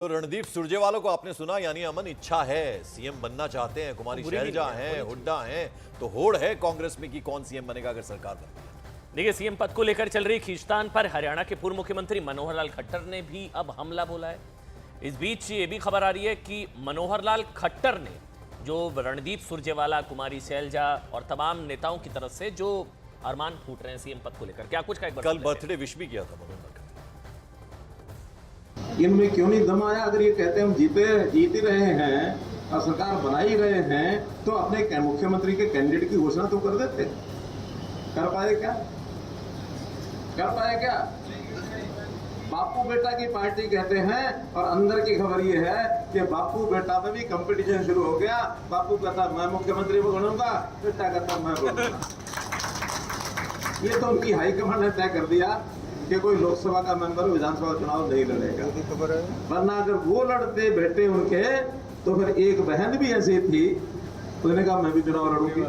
तो रणदीप सुरजेवाला को आपने सुना, यानी अमन इच्छा है, सीएम बनना चाहते हैं, कुमारी शैलजा हैं, हुड्डा हैं, तो होड़ है कांग्रेस में कि कौन सीएम बनेगा अगर सरकार बनती है। देखिए, सीएम पद को लेकर चल रही खींचतान पर हरियाणा के पूर्व मुख्यमंत्री मनोहर लाल खट्टर ने भी अब हमला बोला है। इस बीच ये भी खबर आ रही है कि मनोहर लाल खट्टर ने जो रणदीप सुरजेवाला, कुमारी शैलजा और तमाम नेताओं की तरफ से जो अरमान फूट रहे हैं सीएम पद को लेकर, क्या कुछ का एक बार कल बर्थडे विश भी किया था मनोहर लाल। इनमें क्यों नहीं दम आया? अगर ये कहते हैं हम जीत ही रहे हैं और सरकार बना ही रहे हैं, तो अपने मुख्यमंत्री के कैंडिडेट की घोषणा तो कर देते। कर पाए क्या? बापू बेटा की पार्टी कहते हैं और अंदर की खबर ये है कि बापू बेटा में भी कंपटीशन शुरू हो गया। बापू कहता मैं मुख्यमंत्री बनूंगा, बेटा कहता मैं बनूंगा। ये तो उनकी हाईकमांड ने तय कर दिया कि कोई लोकसभा का मेंबर विधानसभा चुनाव नहीं लड़ेगा। वरना अगर वो लड़ते बेटे उनके, तो फिर एक बहन भी ऐसी थी, उसने कहा मैं भी चुनाव लड़ूंगी।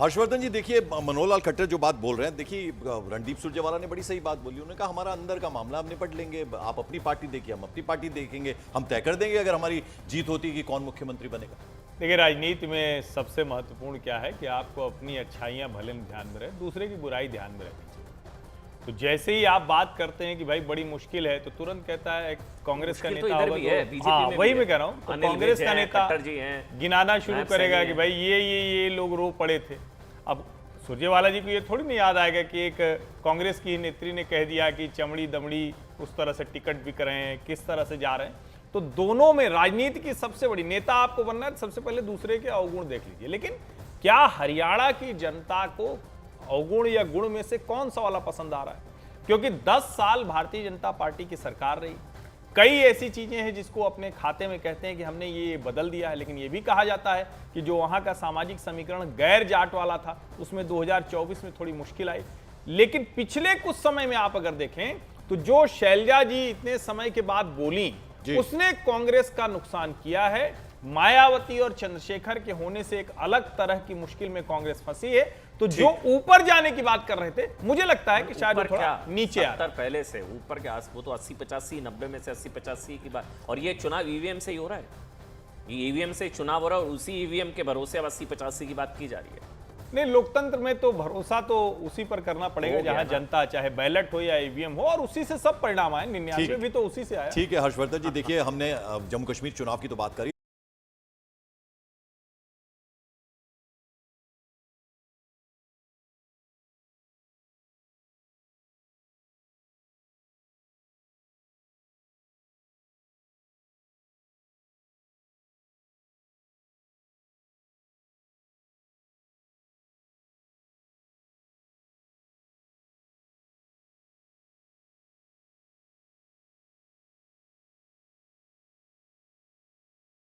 हर्षवर्धन जी, देखिए मनोहर लाल खट्टर जो बात बोल रहे हैं, देखिए रणदीप सुरजेवाला ने बड़ी सही बात बोली। उन्होंने कहा हमारा अंदर का मामला हम निपट लेंगे, आप अपनी पार्टी देखिए, हम अपनी पार्टी देखेंगे, हम तय कर देंगे अगर हमारी जीत होती कि कौन मुख्यमंत्री बनेगा। देखिए, राजनीति में सबसे महत्वपूर्ण क्या है कि आपको अपनी अच्छाइयां भले में ध्यान में रहे, दूसरे की बुराई ध्यान में रखनी चाहिए। तो जैसे ही आप बात करते हैं कि भाई बड़ी मुश्किल है, तो तुरंत कहता है कांग्रेस का नेता होगा तो हाँ, वही मैं कह रहा हूँ, तो कांग्रेस का नेता गिनाना शुरू करेगा कि भाई ये लोग रो पड़े थे। अब सुरजेवाला जी को ये थोड़ी नहीं याद आएगा कि एक कांग्रेस की नेत्री ने कह दिया कि चमड़ी दमड़ी उस तरह से टिकट बिक रहे हैं, किस तरह से जा रहे हैं। तो दोनों में राजनीति की सबसे बड़ी, नेता आपको बनना है सबसे पहले दूसरे के अवगुण देख लीजिए। लेकिन क्या हरियाणा की जनता को अवगुण या गुण में से कौन सा वाला पसंद आ रहा है? क्योंकि 10 साल भारतीय जनता पार्टी की सरकार रही, कई ऐसी चीजें हैं जिसको अपने खाते में कहते हैं कि हमने ये बदल दिया है। लेकिन ये भी कहा जाता है कि जो वहां का सामाजिक समीकरण गैर जाट वाला था, उसमें 2024 में थोड़ी मुश्किल आई। लेकिन पिछले कुछ समय में आप अगर देखें तो जो शैलजा जी इतने समय के बाद बोली, उसने कांग्रेस का नुकसान किया है। मायावती और चंद्रशेखर के होने से एक अलग तरह की मुश्किल में कांग्रेस फंसी है। तो जो ऊपर जाने की बात कर रहे थे, मुझे लगता है कि शायद थोड़ा नीचे आ रहा है। पहले से ऊपर के आस, वो तो 80-85, 90 में से 80-85 की बात। और ये चुनाव ईवीएम से ही हो रहा है, ये ईवीएम से चुनाव हो रहा है और उसी ईवीएम के भरोसे अब 80-85 की बात की जा रही है। नहीं, लोकतंत्र में तो भरोसा तो उसी पर करना पड़ेगा जहां जनता, चाहे बैलेट हो या ईवीएम हो, और उसी से सब परिणाम आए। 99 भी तो उसी से आया। ठीक है हर्षवर्धन जी, देखिए हमने जम्मू कश्मीर चुनाव की तो बात करी।